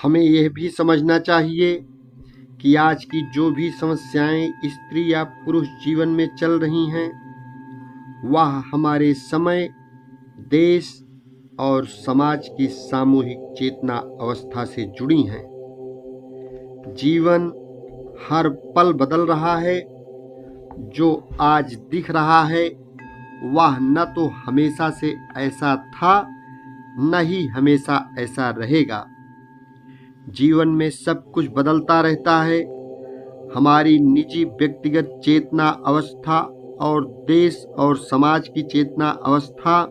हमें यह भी समझना चाहिए कि आज की जो भी समस्याएं स्त्री या पुरुष जीवन में चल रही हैं, वह हमारे समय, देश और समाज की सामूहिक चेतना अवस्था से जुड़ी हैं। जीवन हर पल बदल रहा है। जो आज दिख रहा है वह न तो हमेशा से ऐसा था, न ही हमेशा ऐसा रहेगा। जीवन में सब कुछ बदलता रहता है। हमारी निजी व्यक्तिगत चेतना अवस्था और देश और समाज की चेतना अवस्था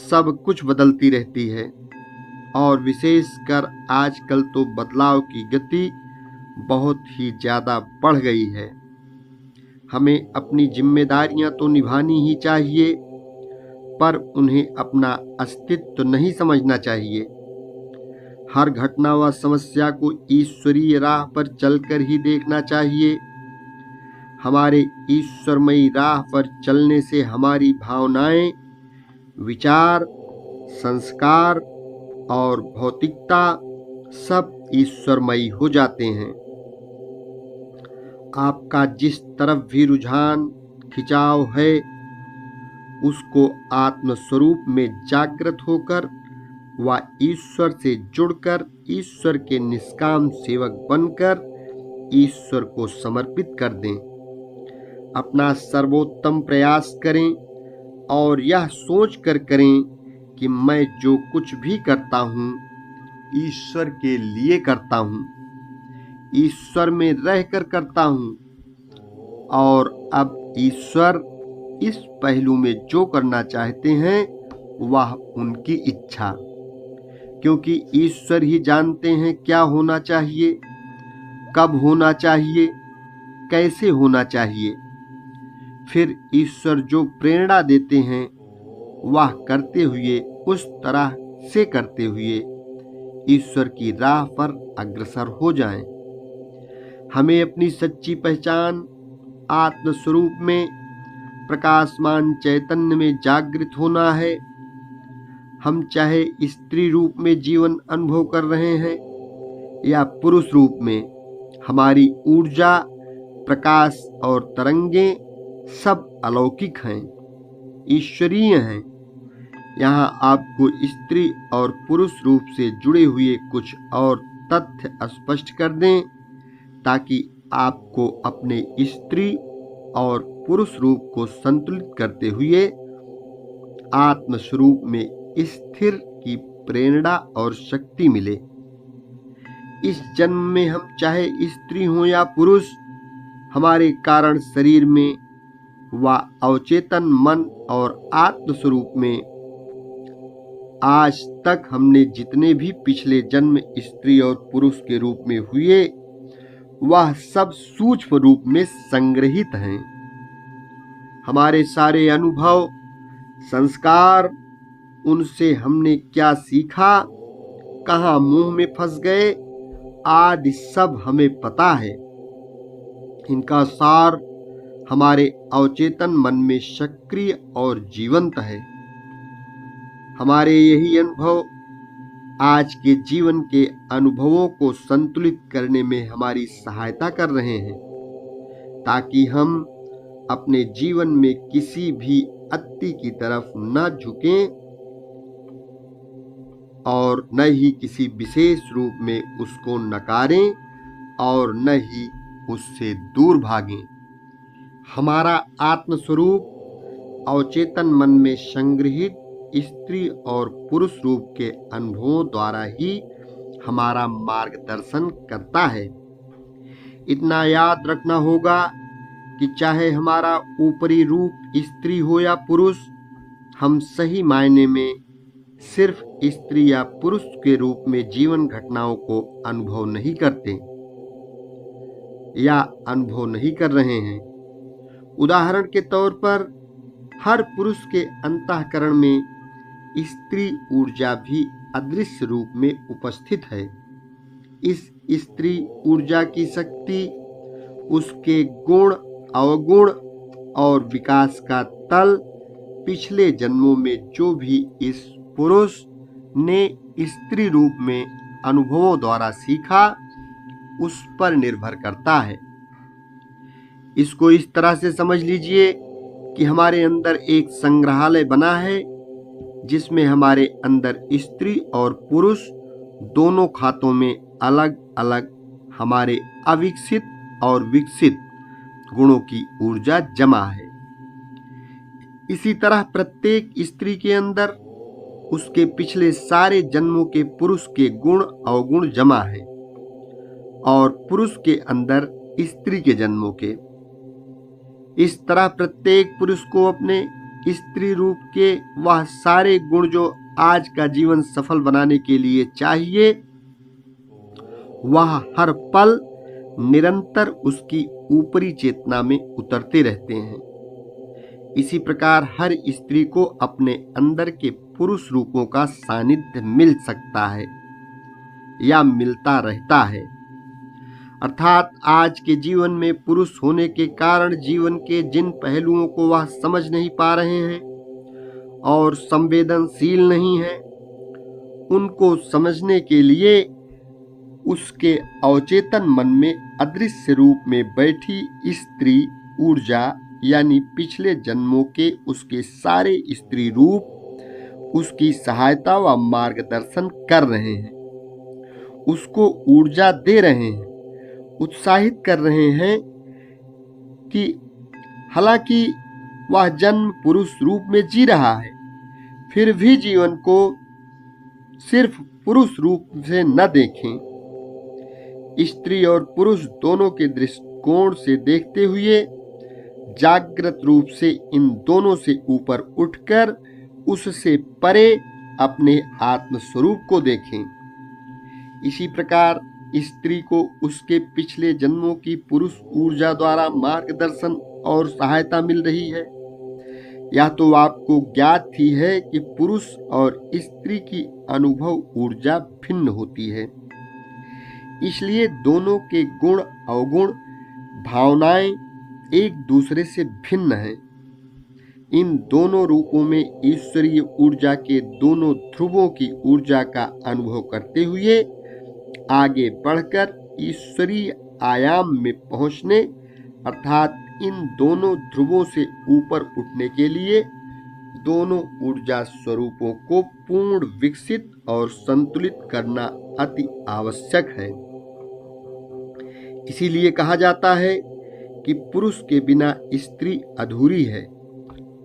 सब कुछ बदलती रहती है, और विशेषकर आजकल तो बदलाव की गति बहुत ही ज़्यादा बढ़ गई है। हमें अपनी जिम्मेदारियां तो निभानी ही चाहिए, पर उन्हें अपना अस्तित्व नहीं समझना चाहिए। हर घटना व समस्या को ईश्वरीय राह पर चलकर ही देखना चाहिए। हमारे ईश्वरमयी राह पर चलने से हमारी भावनाएं, विचार, संस्कार और भौतिकता सब ईश्वरमयी हो जाते हैं। आपका जिस तरफ भी रुझान, खिंचाव है, उसको आत्म स्वरूप में जागृत होकर व ईश्वर से जुड़कर ईश्वर के निष्काम सेवक बनकर ईश्वर को समर्पित कर दें। अपना सर्वोत्तम प्रयास करें और यह सोच कर करें कि मैं जो कुछ भी करता हूँ ईश्वर के लिए करता हूँ, ईश्वर में रहकर करता हूँ, और अब ईश्वर इस पहलू में जो करना चाहते हैं वह उनकी इच्छा, क्योंकि ईश्वर ही जानते हैं क्या होना चाहिए, कब होना चाहिए, कैसे होना चाहिए। फिर ईश्वर जो प्रेरणा देते हैं वह करते हुए, उस तरह से करते हुए ईश्वर की राह पर अग्रसर हो जाएं। हमें अपनी सच्ची पहचान आत्म स्वरूप में प्रकाशमान चैतन्य में जागृत होना है। हम चाहे स्त्री रूप में जीवन अनुभव कर रहे हैं या पुरुष रूप में, हमारी ऊर्जा, प्रकाश और तरंगें सब अलौकिक हैं, ईश्वरीय हैं। यहाँ आपको स्त्री और पुरुष रूप से जुड़े हुए कुछ और तथ्य स्पष्ट कर दें, ताकि आपको अपने स्त्री और पुरुष रूप को संतुलित करते हुए आत्म स्वरूप में स्थिर की प्रेरणा और शक्ति मिले। इस जन्म में हम चाहे स्त्री हो या पुरुष, हमारे कारण शरीर में व अवचेतन मन और आत्म स्वरूप में आज तक हमने जितने भी पिछले जन्म स्त्री और पुरुष के रूप में हुए, वह सब सूक्ष्म रूप में संग्रहित हैं। हमारे सारे अनुभव, संस्कार, उनसे हमने क्या सीखा, कहाँ मुंह में फंस गए, आदि सब हमें पता है। इनका सार हमारे अवचेतन मन में सक्रिय और जीवंत है। हमारे यही अनुभव आज के जीवन के अनुभवों को संतुलित करने में हमारी सहायता कर रहे हैं, ताकि हम अपने जीवन में किसी भी अति की तरफ न झुकें और न ही किसी विशेष रूप में उसको नकारें और न ही उससे दूर भागें। हमारा आत्म स्वरूप अवचेतन मन में संग्रहित स्त्री और पुरुष रूप के अनुभवों द्वारा ही हमारा मार्गदर्शन करता है। इतना याद रखना होगा कि चाहे हमारा ऊपरी रूप स्त्री हो या पुरुष, हम सही मायने में सिर्फ स्त्री या पुरुष के रूप में जीवन घटनाओं को अनुभव नहीं करते या अनुभव नहीं कर रहे हैं। उदाहरण के तौर पर हर पुरुष के अंतःकरण में स्त्री ऊर्जा भी अदृश्य रूप में उपस्थित है। इस स्त्री ऊर्जा की शक्ति उसके गुण, अवगुण और विकास का तल पिछले जन्मों में जो भी इस पुरुष ने स्त्री रूप में अनुभवों द्वारा सीखा उस पर निर्भर करता है। इसको इस तरह से समझ लीजिए कि हमारे अंदर एक संग्रहालय बना है जिसमें हमारे अंदर स्त्री और पुरुष दोनों खातों में अलग अलग हमारे अविकसित और विकसित गुणों की ऊर्जा जमा है। इसी तरह प्रत्येक स्त्री के अंदर उसके पिछले सारे जन्मों के पुरुष के गुण अवगुण जमा है और पुरुष के अंदर स्त्री के जन्मों के। इस तरह प्रत्येक पुरुष को अपने स्त्री रूप के वह सारे गुण जो आज का जीवन सफल बनाने के लिए चाहिए, वह हर पल निरंतर उसकी ऊपरी चेतना में उतरते रहते हैं। इसी प्रकार हर स्त्री को अपने अंदर के पुरुष रूपों का सानिध्य मिल सकता है या मिलता रहता है। अर्थात आज के जीवन में पुरुष होने के कारण जीवन के जिन पहलुओं को वह समझ नहीं पा रहे हैं और संवेदनशील नहीं है, उनको समझने के लिए उसके अवचेतन मन में अदृश्य रूप में बैठी स्त्री ऊर्जा यानी पिछले जन्मों के उसके सारे स्त्री रूप उसकी सहायता व मार्गदर्शन कर रहे हैं, उसको ऊर्जा दे रहे हैं, उत्साहित कर रहे हैं कि हालांकि वह जन्म पुरुष रूप में जी रहा है, फिर भी जीवन को सिर्फ पुरुष रूप से न देखें। स्त्री और पुरुष दोनों के दृष्टिकोण से देखते हुए जागृत रूप से इन दोनों से ऊपर उठकर उससे परे अपने आत्म स्वरूप को देखें। इसी प्रकार स्त्री को उसके पिछले जन्मों की पुरुष ऊर्जा द्वारा मार्गदर्शन और सहायता मिल रही है। यह तो आपको ज्ञात ही है कि पुरुष और स्त्री की अनुभव ऊर्जा भिन्न होती है, इसलिए दोनों के गुण अवगुण भावनाएं एक दूसरे से भिन्न हैं। इन दोनों रूपों में ईश्वरीय ऊर्जा के दोनों ध्रुवों की ऊर्जा का अनुभव करते हुए आगे बढ़कर ईश्वरीय आयाम में पहुंचने अर्थात इन दोनों ध्रुवों से ऊपर उठने के लिए दोनों ऊर्जा स्वरूपों को पूर्ण विकसित और संतुलित करना अति आवश्यक है। इसीलिए कहा जाता है कि पुरुष के बिना स्त्री अधूरी है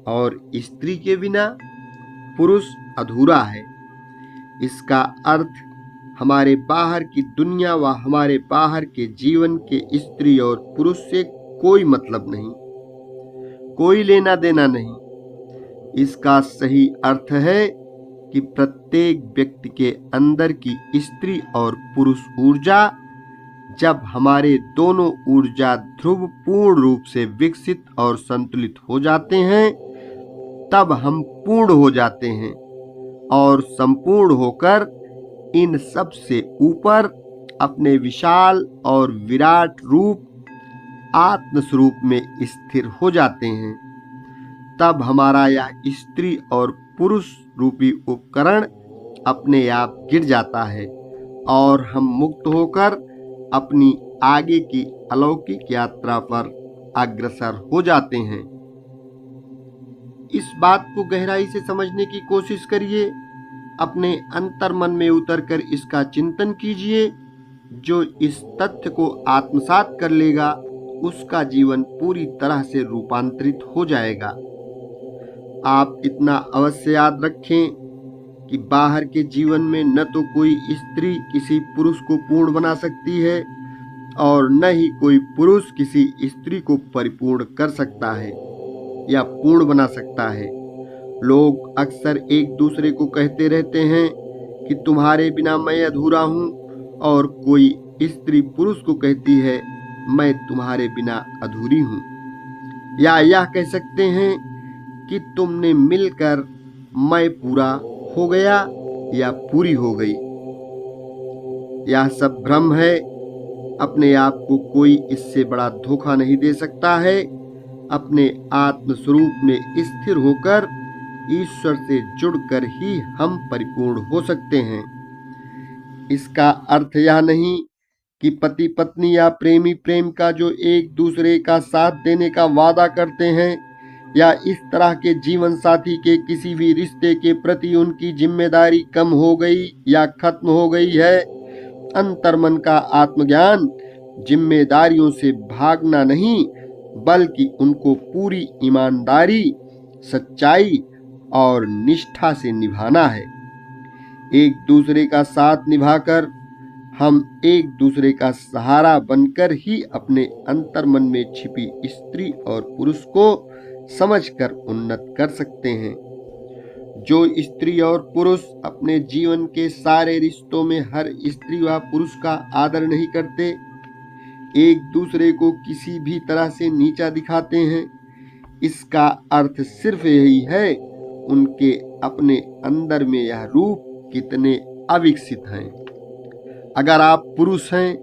और स्त्री के बिना पुरुष अधूरा है। इसका अर्थ हमारे बाहर की दुनिया व हमारे बाहर के जीवन के स्त्री और पुरुष से कोई मतलब नहीं, कोई लेना देना नहीं। इसका सही अर्थ है कि प्रत्येक व्यक्ति के अंदर की स्त्री और पुरुष ऊर्जा जब हमारे दोनों ऊर्जा ध्रुव पूर्ण रूप से विकसित और संतुलित हो जाते हैं, तब हम पूर्ण हो जाते हैं और संपूर्ण होकर इन सब से ऊपर अपने विशाल और विराट रूप आत्म स्वरूप में स्थिर हो जाते हैं। तब हमारा यह स्त्री और पुरुष रूपी उपकरण अपने आप गिर जाता है और हम मुक्त होकर अपनी आगे की अलौकिक यात्रा पर अग्रसर हो जाते हैं। इस बात को गहराई से समझने की कोशिश करिए, अपने अंतर मन में उतरकर इसका चिंतन कीजिए। जो इस तथ्य को आत्मसात कर लेगा उसका जीवन पूरी तरह से रूपांतरित हो जाएगा। आप इतना अवश्य याद रखें कि बाहर के जीवन में न तो कोई स्त्री किसी पुरुष को पूर्ण बना सकती है और न ही कोई पुरुष किसी स्त्री को परिपूर्ण कर सकता है या पूर्ण बना सकता है। लोग अक्सर एक दूसरे को कहते रहते हैं कि तुम्हारे बिना मैं अधूरा हूँ, और कोई स्त्री पुरुष को कहती है मैं तुम्हारे बिना अधूरी हूँ। या यह कह सकते हैं कि तुमने मिलकर मैं पूरा हो गया या पूरी हो गई। यह सब भ्रम है। अपने आप को कोई इससे बड़ा धोखा नहीं दे सकता है। अपने आत्म स्वरूप में स्थिर होकर ईश्वर से जुड़कर ही हम परिपूर्ण हो सकते हैं। इसका अर्थ यह नहीं कि पति पत्नी या प्रेमी प्रेम का जो एक दूसरे का साथ देने का वादा करते हैं या इस तरह के जीवन साथी के किसी भी रिश्ते के प्रति उनकी जिम्मेदारी कम हो गई या खत्म हो गई है। अंतर्मन का आत्मज्ञान जिम्मेदारियों से भागना नहीं, बल्कि उनको पूरी ईमानदारी, सच्चाई और निष्ठा से निभाना है। एक दूसरे का साथ निभाकर हम एक दूसरे का सहारा बनकर ही अपने अंतर्मन में छिपी स्त्री और पुरुष को समझकर उन्नत कर सकते हैं। जो स्त्री और पुरुष अपने जीवन के सारे रिश्तों में हर स्त्री व पुरुष का आदर नहीं करते, एक दूसरे को किसी भी तरह से नीचा दिखाते हैं, इसका अर्थ सिर्फ यही है उनके अपने अंदर में यह रूप कितने अविकसित हैं। अगर आप पुरुष हैं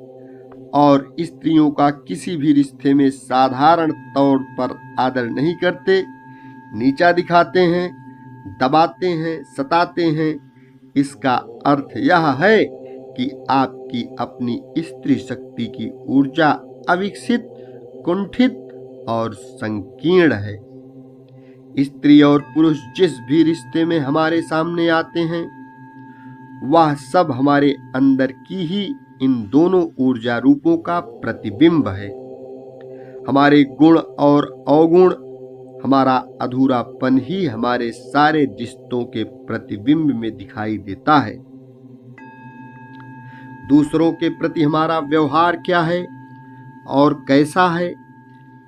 और स्त्रियों का किसी भी रिश्ते में साधारण तौर पर आदर नहीं करते, नीचा दिखाते हैं, दबाते हैं, सताते हैं, इसका अर्थ यह है कि आपकी अपनी स्त्री शक्ति की ऊर्जा अविकसित, कुंठित और संकीर्ण है। स्त्री और पुरुष जिस भी रिश्ते में हमारे सामने आते हैं, वह सब हमारे अंदर की ही इन दोनों ऊर्जा रूपों का प्रतिबिंब है। हमारे गुण और अवगुण, हमारा अधूरापन ही हमारे सारे रिश्तों के प्रतिबिंब में दिखाई देता है। दूसरों के प्रति हमारा व्यवहार क्या है और कैसा है,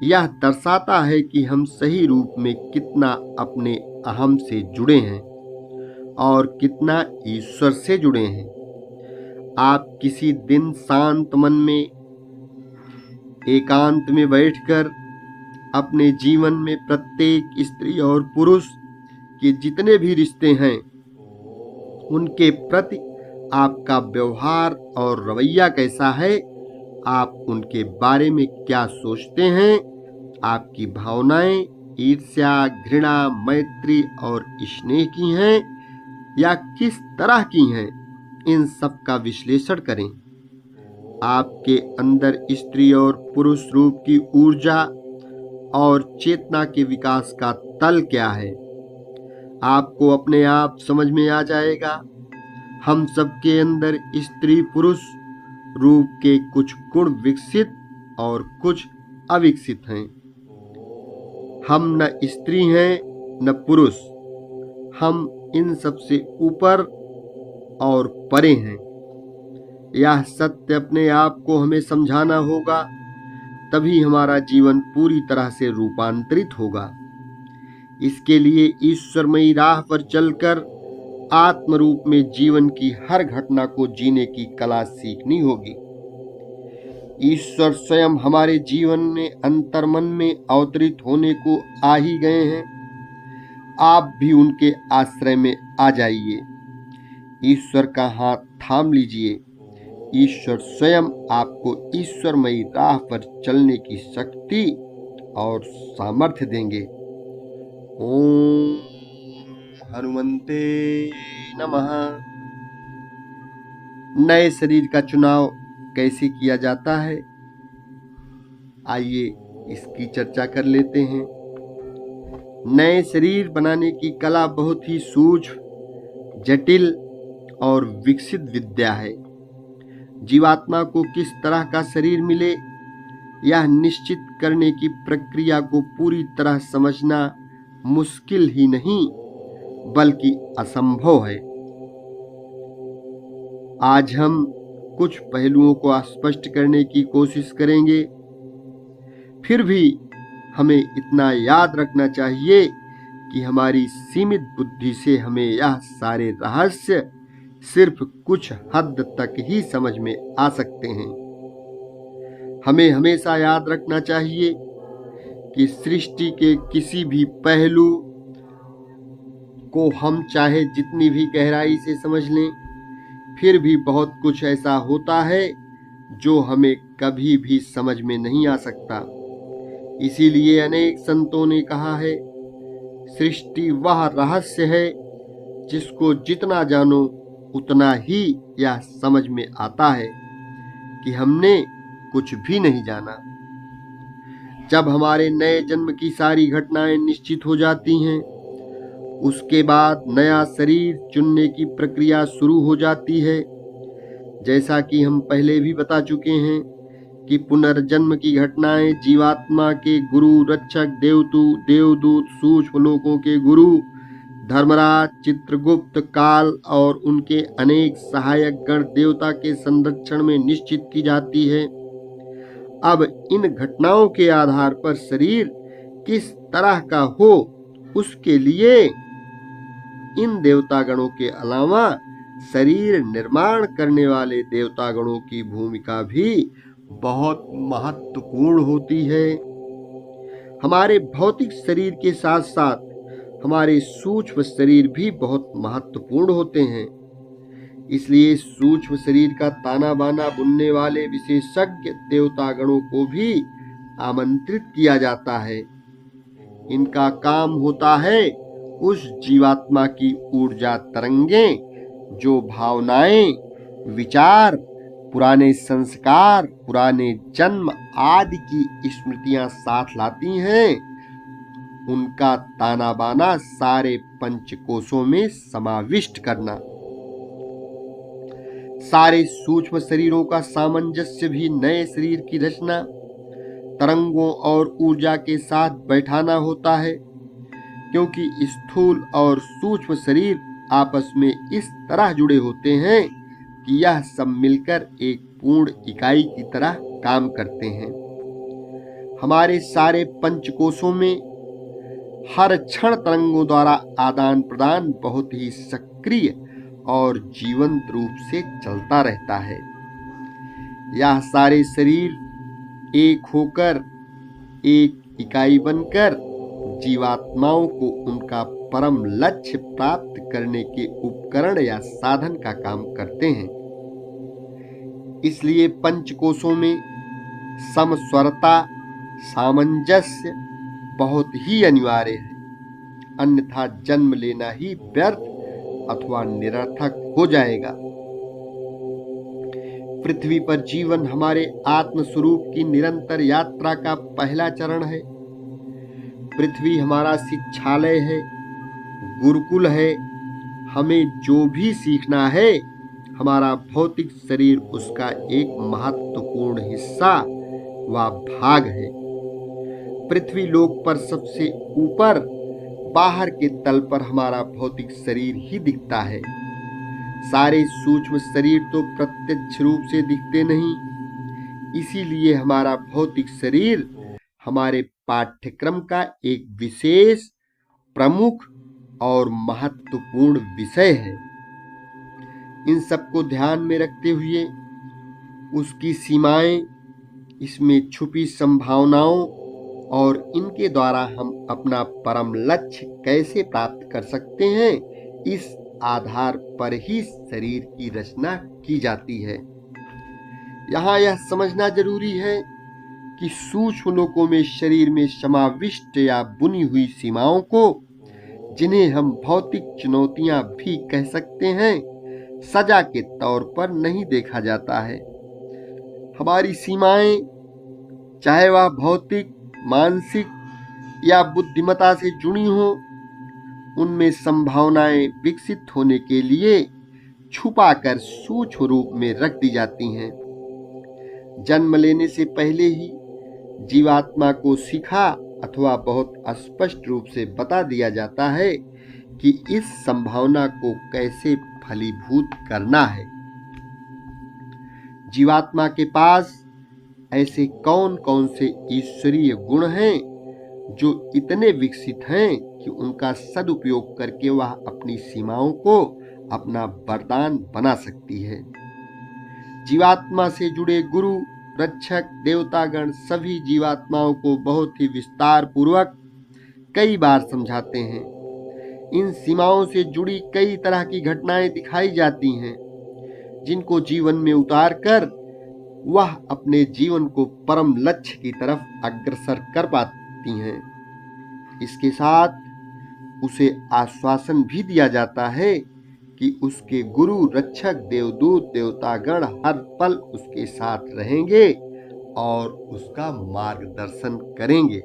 यह दर्शाता है कि हम सही रूप में कितना अपने अहम से जुड़े हैं और कितना ईश्वर से जुड़े हैं। आप किसी दिन शांत मन में एकांत में बैठकर अपने जीवन में प्रत्येक स्त्री और पुरुष के जितने भी रिश्ते हैं, उनके प्रति आपका व्यवहार और रवैया कैसा है, आप उनके बारे में क्या सोचते हैं, आपकी भावनाएं ईर्ष्या, घृणा, मैत्री और स्नेह की हैं या किस तरह की हैं, इन सब का विश्लेषण करें। आपके अंदर स्त्री और पुरुष रूप की ऊर्जा और चेतना के विकास का तल क्या है, आपको अपने आप समझ में आ जाएगा। हम सबके अंदर स्त्री पुरुष रूप के कुछ गुण विकसित और कुछ अविकसित हैं। हम न स्त्री हैं न पुरुष, हम इन सब से ऊपर और परे हैं। यह सत्य अपने आप को हमें समझाना होगा, तभी हमारा जीवन पूरी तरह से रूपांतरित होगा। इसके लिए ईश्वरमयी राह पर चलकर आत्म रूप में जीवन की हर घटना को जीने की कला सीखनी होगी। ईश्वर स्वयं हमारे जीवन में अंतर्मन में अवतरित होने को आ ही गए हैं। आप भी उनके आश्रय में आ जाइए, ईश्वर का हाथ थाम लीजिए। ईश्वर स्वयं आपको ईश्वरमयी राह पर चलने की शक्ति और सामर्थ्य देंगे। ओम हनुमंते नमः। नए शरीर का चुनाव कैसे किया जाता है, आइए इसकी चर्चा कर लेते हैं। नए शरीर बनाने की कला बहुत ही सूक्ष्म, जटिल और विकसित विद्या है। जीवात्मा को किस तरह का शरीर मिले, यह निश्चित करने की प्रक्रिया को पूरी तरह समझना मुश्किल ही नहीं बल्कि असंभव है। आज हम कुछ पहलुओं को स्पष्ट करने की कोशिश करेंगे। फिर भी हमें इतना याद रखना चाहिए कि हमारी सीमित बुद्धि से हमें यह सारे रहस्य सिर्फ कुछ हद तक ही समझ में आ सकते हैं। हमें हमेशा याद रखना चाहिए कि सृष्टि के किसी भी पहलू को हम चाहे जितनी भी गहराई से समझ लें, फिर भी बहुत कुछ ऐसा होता है जो हमें कभी भी समझ में नहीं आ सकता। इसीलिए अनेक संतों ने कहा है, सृष्टि वह रहस्य है जिसको जितना जानो उतना ही यह समझ में आता है कि हमने कुछ भी नहीं जाना। जब हमारे नए जन्म की सारी घटनाएं निश्चित हो जाती हैं, उसके बाद नया शरीर चुनने की प्रक्रिया शुरू हो जाती है। जैसा कि हम पहले भी बता चुके हैं कि पुनर्जन्म की घटनाएं जीवात्मा के गुरु, रक्षक, देवदूत, सूक्ष्म लोकों के गुरु, धर्मराज, चित्रगुप्त, काल और उनके अनेक सहायक गण देवता के संरक्षण में निश्चित की जाती है। अब इन घटनाओं के आधार पर शरीर किस तरह का हो, उसके लिए इन देवतागणों के अलावा शरीर निर्माण करने वाले देवतागणों की भूमिका भी बहुत महत्वपूर्ण होती है। हमारे भौतिक शरीर के साथ साथ हमारे सूक्ष्म शरीर भी बहुत महत्वपूर्ण होते हैं। इसलिए सूक्ष्म शरीर का ताना बाना बुनने वाले विशेषज्ञ देवतागणों को भी आमंत्रित किया जाता है। इनका काम होता है उस जीवात्मा की ऊर्जा तरंगें, जो भावनाएं, विचार, पुराने संस्कार, पुराने जन्म आदि की स्मृतियां साथ लाती हैं, उनका ताना बाना सारे पंचकोशों में समाविष्ट करना। सारे सूक्ष्म शरीरों का सामंजस्य भी नए शरीर की रचना, तरंगों और ऊर्जा के साथ बैठाना होता है, क्योंकि स्थूल और सूक्ष्म शरीर आपस में इस तरह जुड़े होते हैं कि यह सब मिलकर एक पूर्ण इकाई की तरह काम करते हैं। हमारे सारे पंचकोशों में हर क्षण तरंगों द्वारा आदान प्रदान बहुत ही सक्रिय और जीवंत रूप से चलता रहता है। यह सारे शरीर एक होकर एक इकाई बनकर जीवात्माओं को उनका परम लक्ष्य प्राप्त करने के उपकरण या साधन का काम करते हैं। इसलिए पंचकोशों में समस्वरता, सामंजस्य बहुत ही अनिवार्य है, अन्यथा जन्म लेना ही व्यर्थ अथवा निरर्थक हो जाएगा। पृथ्वी पर जीवन हमारे आत्म स्वरूप की निरंतर यात्रा का पहला चरण है। पृथ्वी हमारा शिक्षालय है, गुरुकुल है। हमें जो भी सीखना है, हमारा भौतिक शरीर उसका एक महत्वपूर्ण हिस्सा व भाग है। पृथ्वी लोक पर सबसे ऊपर बाहर के तल पर हमारा भौतिक शरीर ही दिखता है। सारे सूक्ष्म शरीर तो प्रत्यक्ष रूप से दिखते नहीं, इसीलिए हमारा भौतिक शरीर हमारे पाठ्यक्रम का एक विशेष, प्रमुख और महत्वपूर्ण विषय है। इन सबको ध्यान में रखते हुए उसकी सीमाएं, इसमें छुपी संभावनाओं और इनके द्वारा हम अपना परम लक्ष्य कैसे प्राप्त कर सकते हैं, इस आधार पर ही शरीर की रचना की जाती है। यहाँ यह समझना जरूरी है कि सूक्ष्म लोकों में शरीर में समाविष्ट या बुनी हुई सीमाओं को, जिन्हें हम भौतिक चुनौतियां भी कह सकते हैं, सजा के तौर पर नहीं देखा जाता है। हमारी सीमाएं, चाहे वह भौतिक, मानसिक या बुद्धिमत्ता से जुड़ी हो, उनमें संभावनाएं विकसित होने के लिए छुपाकर सूक्ष्म रूप में रख दी जाती हैं। जन्म लेने से पहले ही जीवात्मा को सिखा अथवा बहुत स्पष्ट रूप से बता दिया जाता है कि इस संभावना को कैसे फलीभूत करना है। जीवात्मा के पास ऐसे कौन कौन से ईश्वरीय गुण हैं जो इतने विकसित हैं कि उनका सदुपयोग करके वह अपनी सीमाओं को अपना वरदान बना सकती है। जीवात्मा से जुड़े गुरु, रक्षक, देवतागण सभी जीवात्माओं को बहुत ही विस्तार पूर्वक कई बार समझाते हैं। इन सीमाओं से जुड़ी कई तरह की घटनाएं दिखाई जाती हैं, जिनको जीवन में उतार कर वह अपने जीवन को परम लक्ष्य की तरफ अग्रसर कर पाती हैं। इसके साथ उसे आश्वासन भी दिया जाता है कि उसके गुरु, रक्षक, देवदूत, देवतागण हर पल उसके साथ रहेंगे और उसका मार्गदर्शन करेंगे।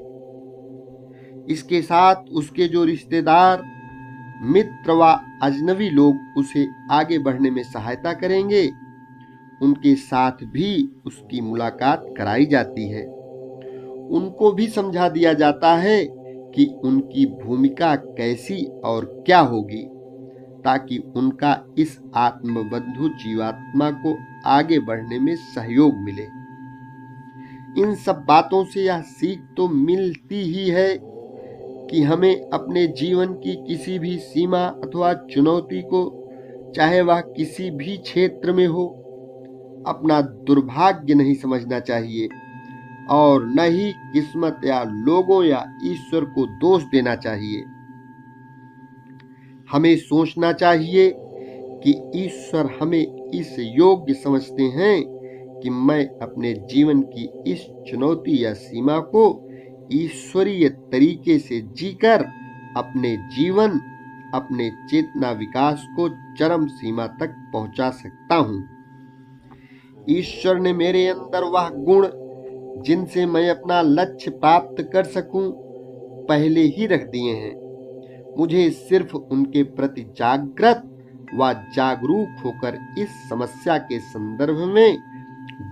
इसके साथ उसके जो रिश्तेदार, मित्र व अजनबी लोग उसे आगे बढ़ने में सहायता करेंगे, उनके साथ भी उसकी मुलाकात कराई जाती है। उनको भी समझा दिया जाता है कि उनकी भूमिका कैसी और क्या होगी, ताकि उनका इस आत्मबंधु जीवात्मा को आगे बढ़ने में सहयोग मिले। इन सब बातों से यह सीख तो मिलती ही है कि हमें अपने जीवन की किसी भी सीमा अथवा चुनौती को, चाहे वह किसी भी क्षेत्र में हो, अपना दुर्भाग्य नहीं समझना चाहिए और न ही किस्मत या लोगों या ईश्वर को दोष देना चाहिए। हमें सोचना चाहिए कि ईश्वर हमें इस योग्य समझते हैं कि मैं अपने जीवन की इस चुनौती या सीमा को ईश्वरीय तरीके से जीकर अपने जीवन, अपने चेतना विकास को चरम सीमा तक पहुंचा सकता हूं। ईश्वर ने मेरे अंदर वह गुण जिनसे मैं अपना लक्ष्य प्राप्त कर सकूं, पहले ही रख दिए हैं। मुझे सिर्फ उनके प्रति जागृत व जागरूक होकर इस समस्या के संदर्भ में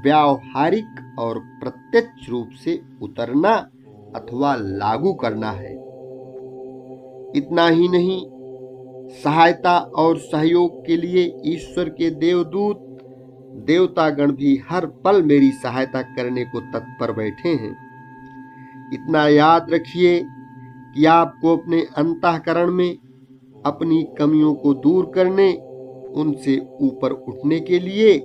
व्यावहारिक और प्रत्यक्ष रूप से उतरना अथवा लागू करना है। इतना ही नहीं, सहायता और सहयोग के लिए ईश्वर के देवदूत, देवतागण भी हर पल मेरी सहायता करने को तत्पर बैठे हैं। इतना याद रखिए कि आपको अपने अंतःकरण में अपनी कमियों को दूर करने, उनसे ऊपर उठने के लिए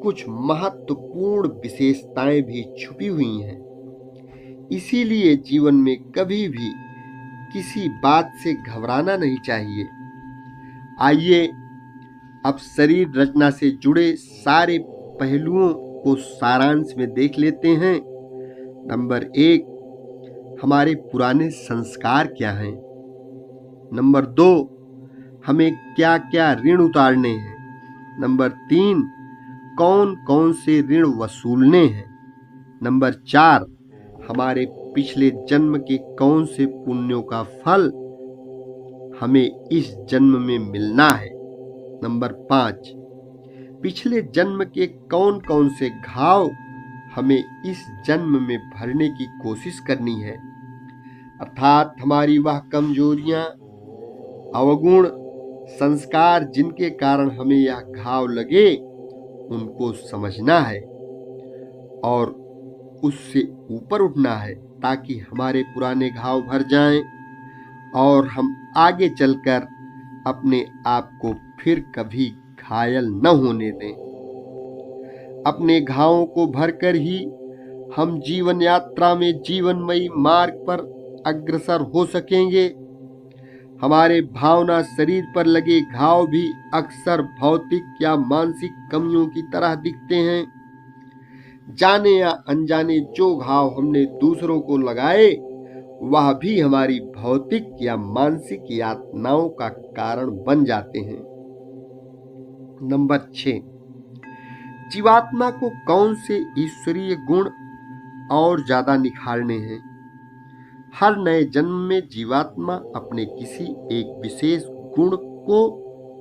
कुछ महत्वपूर्ण विशेषताएं भी छुपी हुई हैं। इसीलिए जीवन में कभी भी किसी बात से घबराना नहीं चाहिए। आइए अब शरीर रचना से जुड़े सारे पहलुओं को सारांश में देख लेते हैं। नंबर 1, हमारे पुराने संस्कार क्या हैं। नंबर 2, हमें क्या क्या ऋण उतारने हैं। नंबर 3, कौन कौन से ऋण वसूलने हैं। नंबर 4, हमारे पिछले जन्म के कौन से पुण्यों का फल हमें इस जन्म में मिलना है। नंबर 5, पिछले जन्म के कौन कौन से घाव हमें इस जन्म में भरने की कोशिश करनी है, अर्थात हमारी वह कमजोरियां, अवगुण, संस्कार जिनके कारण हमें यह घाव लगे, उनको समझना है और उससे ऊपर उठना है, ताकि हमारे पुराने घाव भर जाएं और हम आगे चलकर अपने आप को फिर कभी घायल न होने दें। अपने घावों को भरकर ही हम जीवन यात्रा में जीवनमयी मार्ग पर अग्रसर हो सकेंगे। हमारे भावना शरीर पर लगे घाव भी अक्सर भौतिक या मानसिक कमियों की तरह दिखते हैं। जाने या अनजाने जो घाव हमने दूसरों को लगाए, वह भी हमारी भौतिक या मानसिक यातनाओं का कारण बन जाते हैं। नंबर 6, जीवात्मा को कौन से ईश्वरीय गुण और ज्यादा निखारने हैं। हर नए जन्म में जीवात्मा अपने किसी एक विशेष गुण को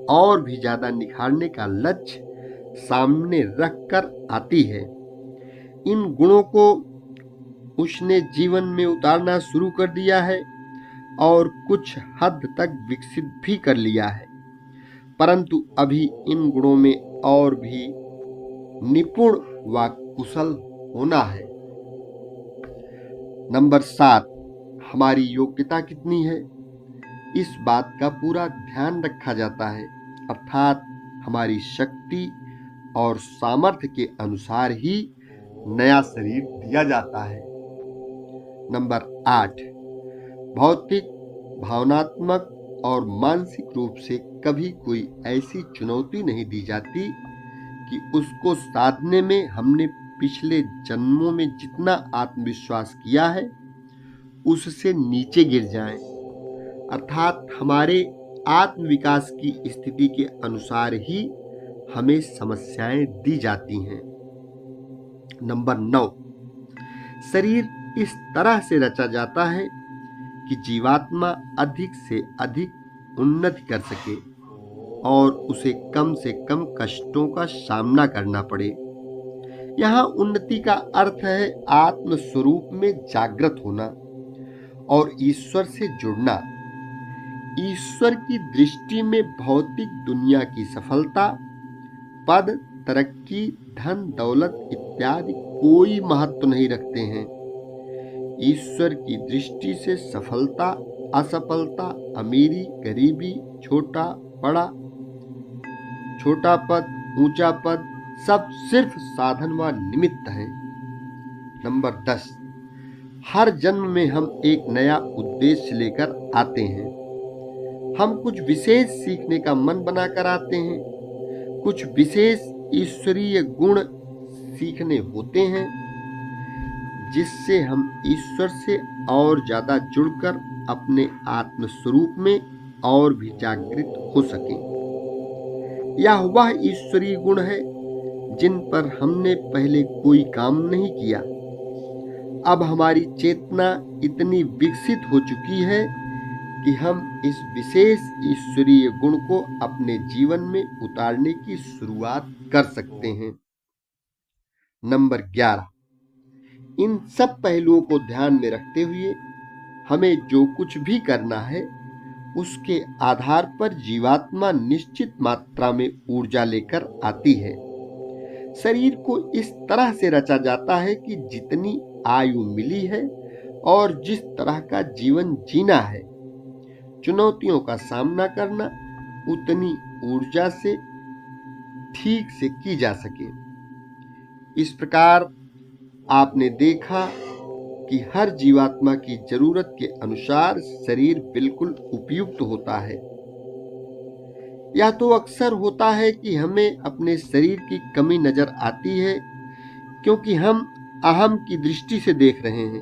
और भी ज्यादा निखारने का लक्ष्य सामने रखकर आती है। इन गुणों को उसने जीवन में उतारना शुरू कर दिया है और कुछ हद तक विकसित भी कर लिया है, परंतु अभी इन गुणों में और भी निपुण व कुशल होना है। नंबर 7, हमारी योग्यता कितनी है, इस बात का पूरा ध्यान रखा जाता है, अर्थात हमारी शक्ति और सामर्थ्य के अनुसार ही नया शरीर दिया जाता है। नंबर 8, भौतिक, भावनात्मक और मानसिक रूप से कभी कोई ऐसी चुनौती नहीं दी जाती कि उसको साधने में हमने पिछले जन्मों में जितना आत्मविश्वास किया है उससे नीचे गिर जाएं, अर्थात हमारे आत्म विकास की स्थिति के अनुसार ही हमें समस्याएं दी जाती हैं। नंबर 9, शरीर इस तरह से रचा जाता है कि जीवात्मा अधिक से अधिक उन्नति कर सके और उसे कम से कम कष्टों का सामना करना पड़े। यहाँ उन्नति का अर्थ है आत्म स्वरूप में जागृत होना और ईश्वर से जुड़ना। ईश्वर की दृष्टि में भौतिक दुनिया की सफलता, पद, तरक्की, धन, दौलत इत्यादि कोई महत्व नहीं रखते हैं। ईश्वर की दृष्टि से सफलता, असफलता, अमीरी, गरीबी, छोटा बड़ा, छोटा पद, ऊंचा पद सब सिर्फ साधन व निमित्त हैं। नंबर 10, हर जन्म में हम एक नया उद्देश्य लेकर आते हैं। हम कुछ विशेष सीखने का मन बनाकर आते हैं। कुछ विशेष ईश्वरीय गुण सीखने होते हैं जिससे हम ईश्वर से और ज्यादा जुड़कर अपने आत्म स्वरूप में और भी जागृत हो सकें। यह वह ईश्वरीय गुण है जिन पर हमने पहले कोई काम नहीं किया। अब हमारी चेतना इतनी विकसित हो चुकी है कि हम इस विशेष ईश्वरीय गुण को अपने जीवन में उतारने की शुरुआत कर सकते हैं। नंबर 11, इन सब पहलुओं को ध्यान में रखते हुए हमें जो कुछ भी करना है उसके आधार पर जीवात्मा निश्चित मात्रा में ऊर्जा लेकर आती है। शरीर को इस तरह से रचा जाता है कि जितनी आयु मिली है और जिस तरह का जीवन जीना है, चुनौतियों का सामना करना उतनी ऊर्जा से ठीक से की जा सके। इस प्रकार आपने देखा कि हर जीवात्मा की जरूरत के अनुसार शरीर बिल्कुल उपयुक्त होता है। यह तो अक्सर होता है कि हमें अपने शरीर की कमी नजर आती है क्योंकि हम अहम की दृष्टि से देख रहे हैं,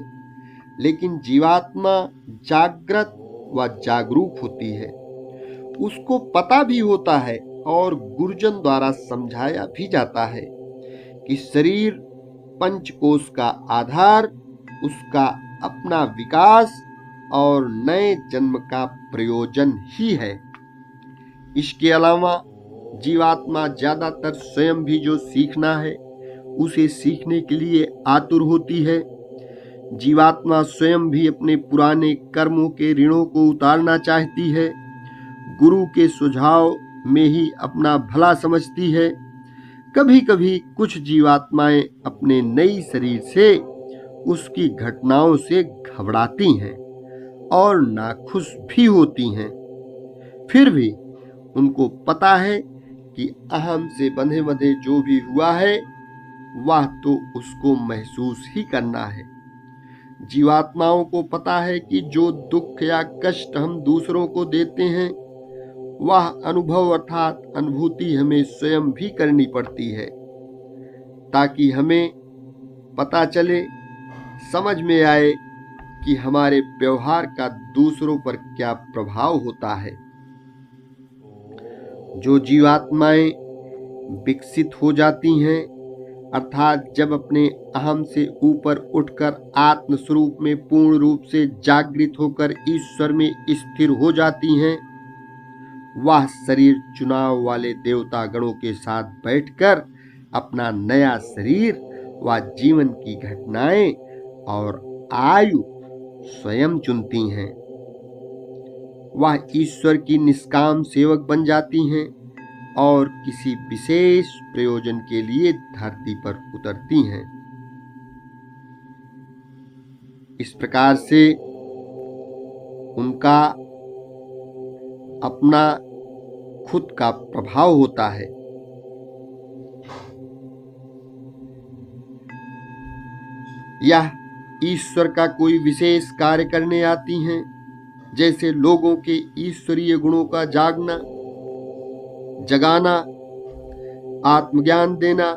लेकिन जीवात्मा जागृत व जागरूक होती है। उसको पता भी होता है और गुरुजन द्वारा समझाया भी जाता है कि शरीर पंचकोश का आधार, उसका अपना विकास और नए जन्म का प्रयोजन ही है। इसके अलावा जीवात्मा ज्यादातर स्वयं भी जो सीखना है उसे सीखने के लिए आतुर होती है। जीवात्मा स्वयं भी अपने पुराने कर्मों के ऋणों को उतारना चाहती है। गुरु के सुझाव में ही अपना भला समझती है। कभी कभी कुछ जीवात्माएं अपने नई शरीर से, उसकी घटनाओं से घबराती हैं और नाखुश भी होती हैं। फिर भी उनको पता है कि अहम से बंधे बंधे जो भी हुआ है वह तो उसको महसूस ही करना है। जीवात्माओं को पता है कि जो दुख या कष्ट हम दूसरों को देते हैं वह अनुभव अर्थात अनुभूति हमें स्वयं भी करनी पड़ती है, ताकि हमें पता चले, समझ में आए कि हमारे व्यवहार का दूसरों पर क्या प्रभाव होता है। जो जीवात्माएं विकसित हो जाती हैं, अर्थात जब अपने अहम से ऊपर उठकर आत्म स्वरूप में पूर्ण रूप से जागृत होकर ईश्वर में स्थिर हो जाती हैं, वह शरीर चुनाव वाले देवता गणों के साथ बैठकर अपना नया शरीर व जीवन की घटनाएं और आयु स्वयं चुनती हैं। वह ईश्वर की निष्काम सेवक बन जाती हैं और किसी विशेष प्रयोजन के लिए धरती पर उतरती हैं। इस प्रकार से उनका अपना खुद का प्रभाव होता है। यह ईश्वर का कोई विशेष कार्य करने आती हैं, जैसे लोगों के ईश्वरीय गुणों का जगाना, आत्मज्ञान देना,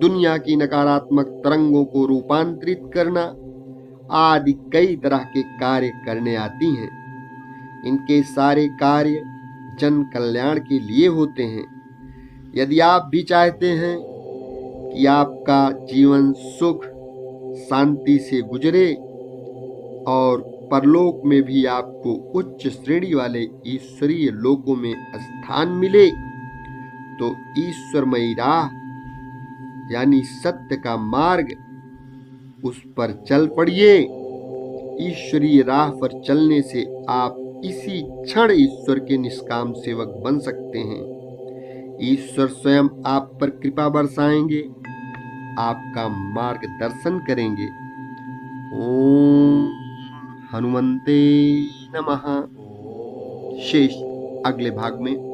दुनिया की नकारात्मक तरंगों को रूपांतरित करना आदि कई तरह के कार्य करने आती हैं। इनके सारे कार्य जन कल्याण के लिए होते हैं। यदि आप भी चाहते हैं कि आपका जीवन सुख शांति से गुजरे और परलोक में भी आपको उच्च श्रेणी वाले ईश्वरीय लोकों में स्थान मिले, तो ईश्वरमयी राह यानी सत्य का मार्ग, उस पर चल पड़िए। ईश्वरीय राह पर चलने से आप इसी क्षण ईश्वर के निष्काम सेवक बन सकते हैं। ईश्वर स्वयं आप पर कृपा बरसाएंगे, आपका मार्गदर्शन करेंगे। ओम हनुमंते नमः। शेष अगले भाग में।